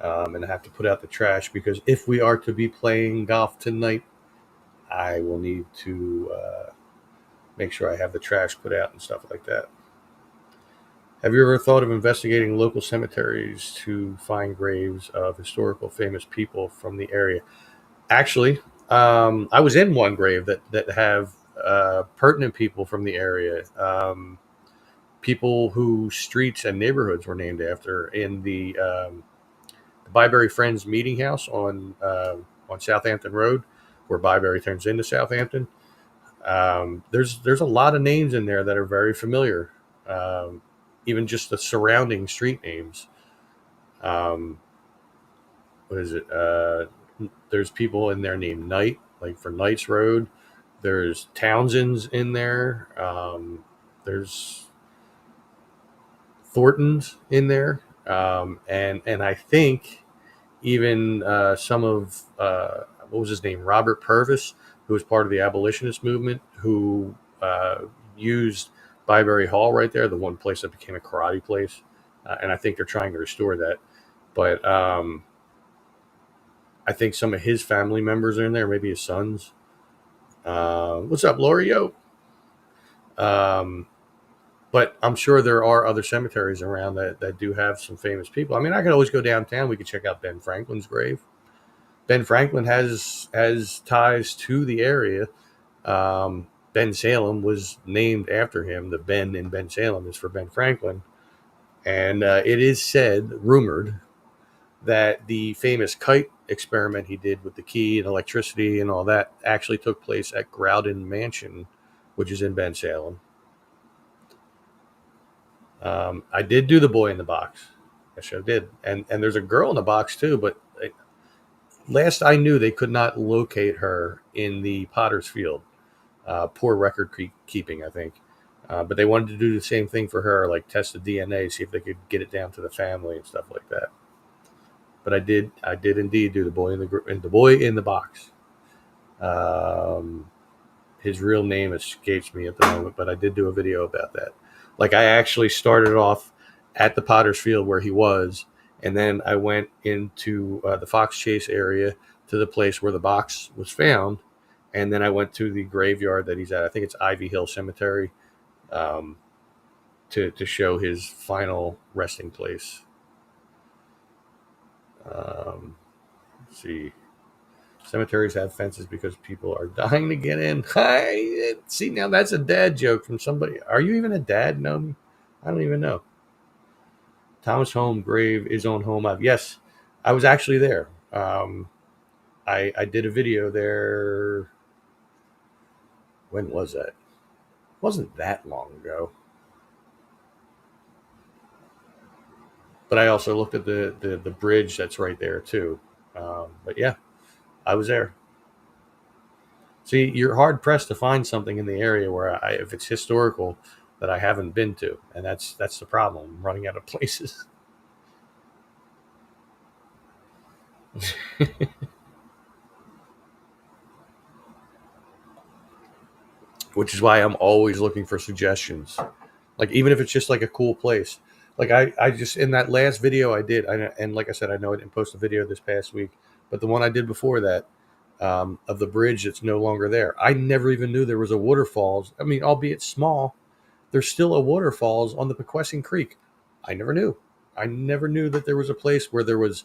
Speaker 2: And I have to put out the trash because if we are to be playing golf tonight, I will need to make sure I have the trash put out and stuff like that. Have you ever thought of investigating local cemeteries to find graves of historical famous people from the area? Actually, I was in one grave that have pertinent people from the area, people whose streets and neighborhoods were named after in the Byberry Friends Meeting House on Southampton Road, where Byberry turns into Southampton. There's a lot of names in there that are very familiar, even just the surrounding street names. What is it? There's people in there named Knight, like for Knight's Road. There's Townsend's in there. There's Thornton's in there, and I think even some of what was his name, Robert Purvis, who was part of the abolitionist movement, who used Byberry Hall right there, the one place that became a karate place, and I think they're trying to restore that. But I think some of his family members are in there, maybe his sons. What's up, Lori? Yo. But I'm sure there are other cemeteries around that do have some famous people. I mean, I could always go downtown. We could check out Ben Franklin's grave. Ben Franklin has ties to the area. Ben Salem was named after him. The Ben in Ben Salem is for Ben Franklin. And it is said, rumored, that the famous kite experiment he did with the key and electricity and all that actually took place at Groudon Mansion, which is in Ben Salem. I did do the boy in the box. Yes, I did. And there's a girl in the box too, but last I knew, they could not locate her in the Potter's Field. Poor record keeping, I think. But they wanted to do the same thing for her, like test the DNA, see if they could get it down to the family and stuff like that. But I did indeed do the boy in the box. Um, his real name escapes me at the moment, but I did do a video about that. Like I actually started off at the Potter's Field where he was, and then I went into the Fox Chase area to the place where the box was found, and then I went to the graveyard that he's at. I think it's Ivy Hill Cemetery, um, to show his final resting place. Let's see. Cemeteries have fences because people are dying to get in. See, now that's a dad joke from somebody. Are you even a dad, Nomi? I don't even know. Thomas Home grave is on Home Ave. Yes, I was actually there. I did a video there. When was that? It wasn't that long ago. But I also looked at the bridge that's right there too. But yeah, I was there. See, you're hard pressed to find something in the area where if it's historical, that I haven't been to, and that's the problem. I'm running out of places, which is why I'm always looking for suggestions. Like even if it's just like a cool place. Like I just in that last video I did, and like I said, I know I didn't post a video this past week, but the one I did before that, of the bridge that's no longer there. I never even knew there was a waterfalls. I mean, albeit small, there's still a waterfalls on the Pequesing Creek. I never knew. I never knew that there was a place where there was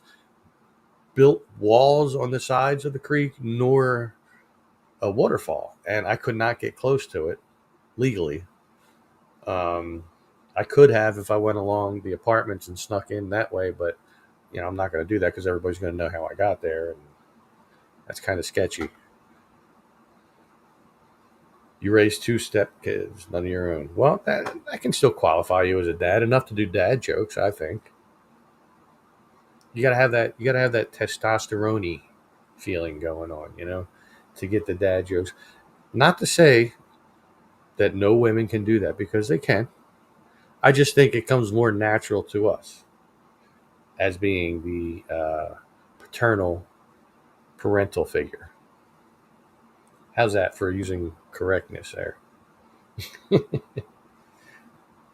Speaker 2: built walls on the sides of the creek, nor a waterfall, and I could not get close to it legally. Um, I could have if I went along the apartments and snuck in that way, but I'm not going to do that because everybody's going to know how I got there, and that's kind of sketchy. You raise two step kids, none of your own. Well, that can still qualify you as a dad enough to do dad jokes. I think you got to have that. You got to have that testosterone feeling going on, to get the dad jokes. Not to say that no women can do that because they can. I just think it comes more natural to us as being the paternal parental figure. How's that for using correctness there?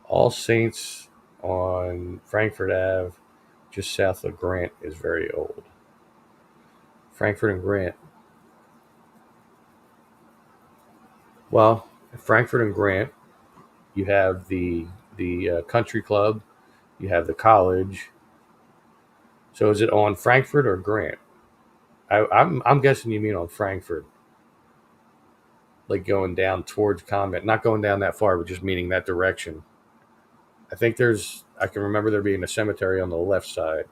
Speaker 2: All Saints on Frankfurt Ave, just south of Grant, is very old. Frankfurt and Grant. Well, Frankfurt and Grant, you have the country club, you have the college. So is it on Frankfurt or Grant? I'm guessing you mean on Frankfurt, like going down towards Convent, not going down that far, but just meaning that direction. I can remember there being a cemetery on the left side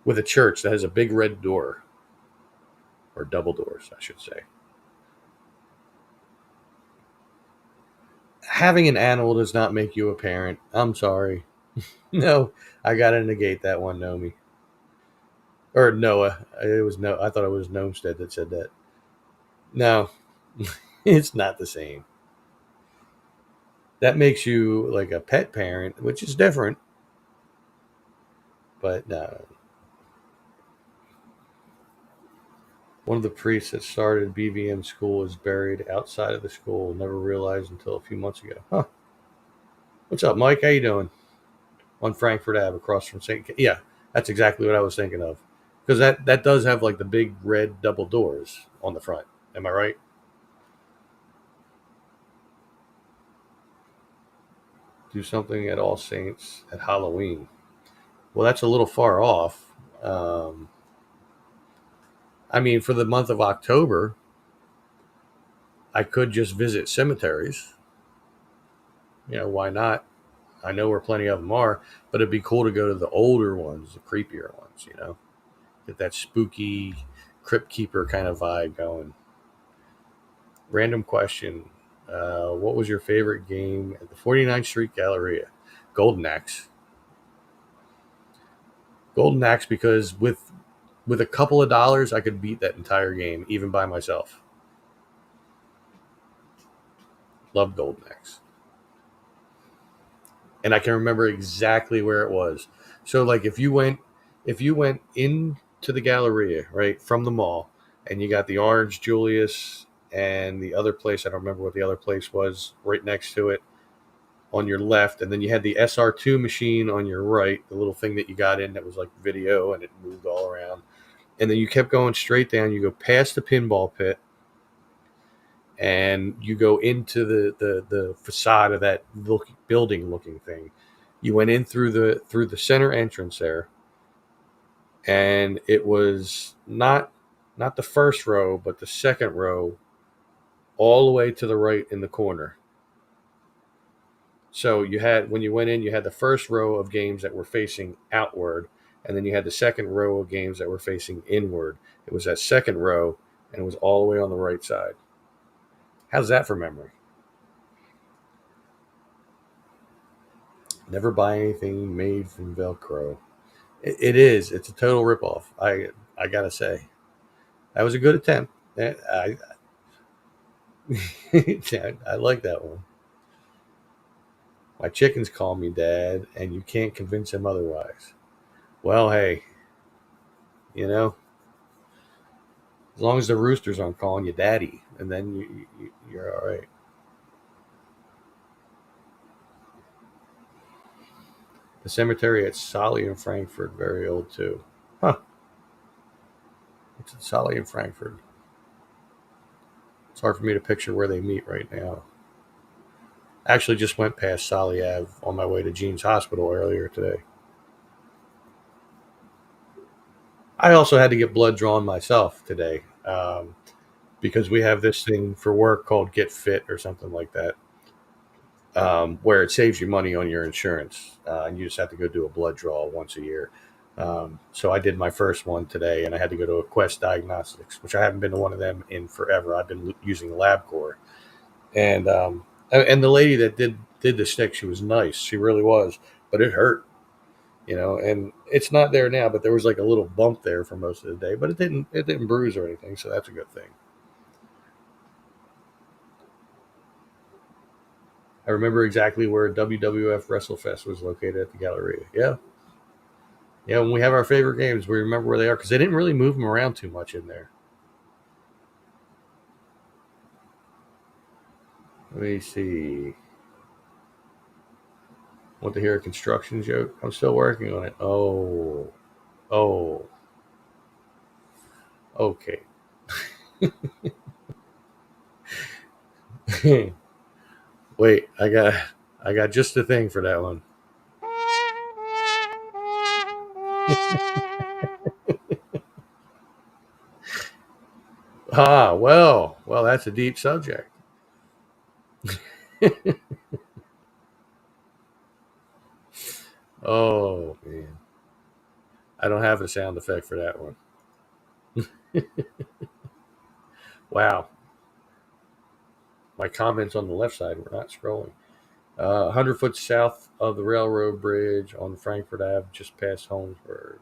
Speaker 2: with a church that has a big red door, or double doors, I should say. Having an animal does not make you a parent. I'm sorry. No, I gotta negate that one, Nomi. Or Noah. It was no. I thought it was Nomestead that said that. No, it's not the same. That makes you like a pet parent, which is different. But no. One of the priests that started BVM school is buried outside of the school. Never realized until a few months ago. Huh. What's up, Mike? How you doing? On Frankfurt Ave, across from St. Yeah, that's exactly what I was thinking of. Because that does have like the big red double doors on the front. Am I right? Do something at All Saints at Halloween. Well, that's a little far off. I mean, for the month of October, I could just visit cemeteries. Why not? I know where plenty of them are, but it'd be cool to go to the older ones, the creepier ones, Get that spooky crypt keeper kind of vibe going. Random question. What was your favorite game at the 49th Street Galleria? Golden Axe. Golden Axe because with a couple of dollars, I could beat that entire game, even by myself. Love Golden Axe. And I can remember exactly where it was. So, like, if you went if you went into the Galleria, right, from the mall, and you got the Orange Julius and the other place, I don't remember what the other place was, right next to it on your left, and then you had the SR2 machine on your right, the little thing that you got in that was like video and it moved all around. And then you kept going straight down. You go past the pinball pit, and you go into the facade of that building looking thing. You went in through the center entrance there, and it was not the first row, but the second row, all the way to the right in the corner. So you had, when you went in, you had the first row of games that were facing outward, and then you had the second row of games that were facing inward. It was that second row, and it was all the way on the right side. How's that for memory? Never buy anything made from Velcro. It is. It's a total ripoff. I gotta say, that was a good attempt. I like that one. My chickens call me dad, and you can't convince them otherwise. Well, hey, you know, as long as the roosters aren't calling you daddy, and then you're all right. The cemetery at Solly in Frankfurt, very old too. Huh? It's at Solly in Frankfurt. It's hard for me to picture where they meet right now. Actually, just went past Solly Ave on my way to Jean's Hospital earlier today. I also had to get blood drawn myself today, because we have this thing for work called Get Fit or something like that, where it saves you money on your insurance, and you just have to go do a blood draw once a year. So I did my first one today, and I had to go to a Quest Diagnostics, which I haven't been to one of them in forever. I've been using LabCorp, and the lady that did the stick, she was nice, she really was, but it hurt, and it's not there now, but there was like a little bump there for most of the day, but it didn't bruise or anything, so that's a good thing. I remember exactly where WWF WrestleFest was located at the Galleria. Yeah. Yeah, when we have our favorite games, we remember where they are because they didn't really move them around too much in there. Let me see. Want to hear a construction joke? I'm still working on it. Oh, okay. Wait, I got just the thing for that one. Well, that's a deep subject. Oh man, I don't have a sound effect for that one. Wow, my comments on the left side were not scrolling. 100 foot south of the railroad bridge on Frankfurt Ave, just past Holmesburg.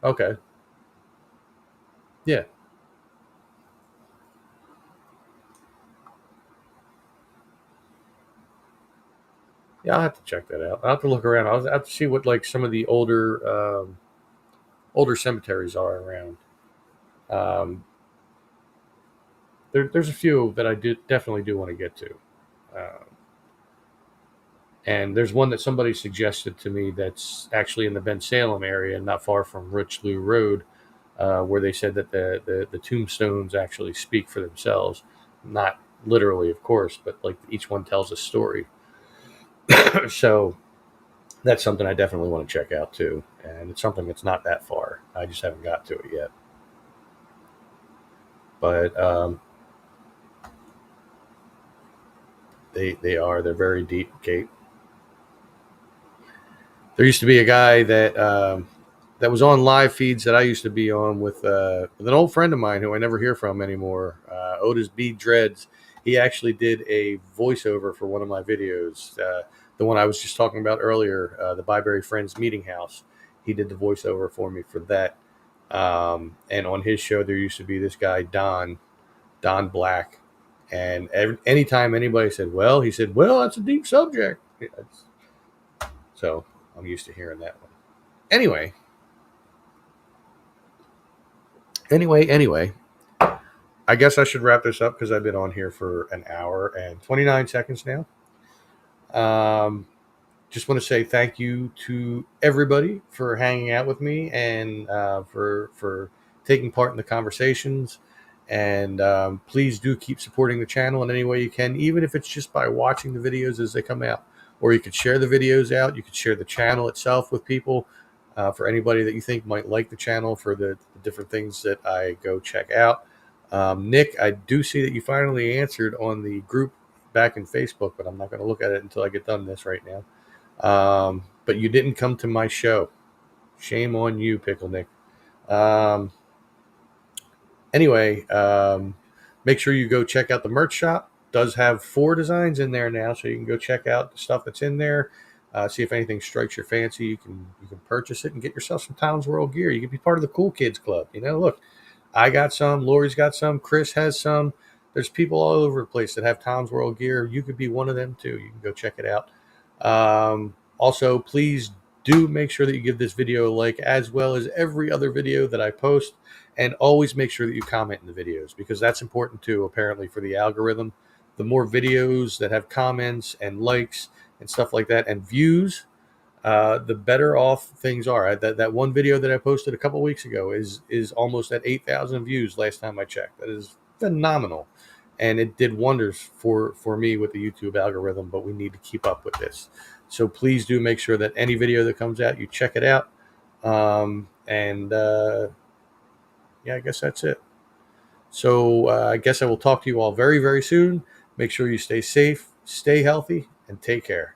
Speaker 2: Okay, yeah, yeah. I'll have to check that out. I'll have to look around. I'll have to see what like some of the older cemeteries are around. Um, there's a few that I definitely do want to get to. Um, and there's one that somebody suggested to me that's actually in the Ben Salem area, not far from Richelieu Road, where they said that the tombstones actually speak for themselves, not literally, of course, but like each one tells a story. So that's something I definitely want to check out too, and it's something that's not that far. I just haven't got to it yet. But they're very deep, Kate. There used to be a guy that was on live feeds that I used to be on with an old friend of mine who I never hear from anymore, Otis B. Dreads. He actually did a voiceover for one of my videos, the one I was just talking about earlier, the Byberry Friends Meeting House. He did the voiceover for me for that. And on his show, there used to be this guy, Don Black. And anytime anybody said, well, he said, well, that's a deep subject. So I'm used to hearing that one. Anyway, I guess I should wrap this up because I've been on here for an hour and 29 seconds now. Um, just want to say thank you to everybody for hanging out with me and for taking part in the conversations. And please do keep supporting the channel in any way you can, even if it's just by watching the videos as they come out. Or you could share the videos out. You could share the channel itself with people. For anybody that you think might like the channel for the different things that I go check out. Nick, I do see that you finally answered on the group back in Facebook, but I'm not going to look at it until I get done this right now. But you didn't come to my show. Shame on you, Pickle Nick. Um, anyway, make sure you go check out the merch shop. Does have 4 designs in there now, so you can go check out the stuff that's in there. See if anything strikes your fancy. You can purchase it and get yourself some Towns World gear. You can be part of the cool kids club. Look, I got some. Lori's got some. Chris has some. There's people all over the place that have Towns World gear. You could be one of them too. You can go check it out. Also, please do make sure that you give this video a like, as well as every other video that I post. And always make sure that you comment in the videos, because that's important too, apparently, for the algorithm. The more videos that have comments and likes and stuff like that and views, the better off things are. That one video that I posted a couple weeks ago is almost at 8,000 views last time I checked. That is phenomenal. And it did wonders for me with the YouTube algorithm, but we need to keep up with this. So please do make sure that any video that comes out, you check it out. Yeah, I guess that's it. So I guess I will talk to you all very, very soon. Make sure you stay safe, stay healthy, and take care.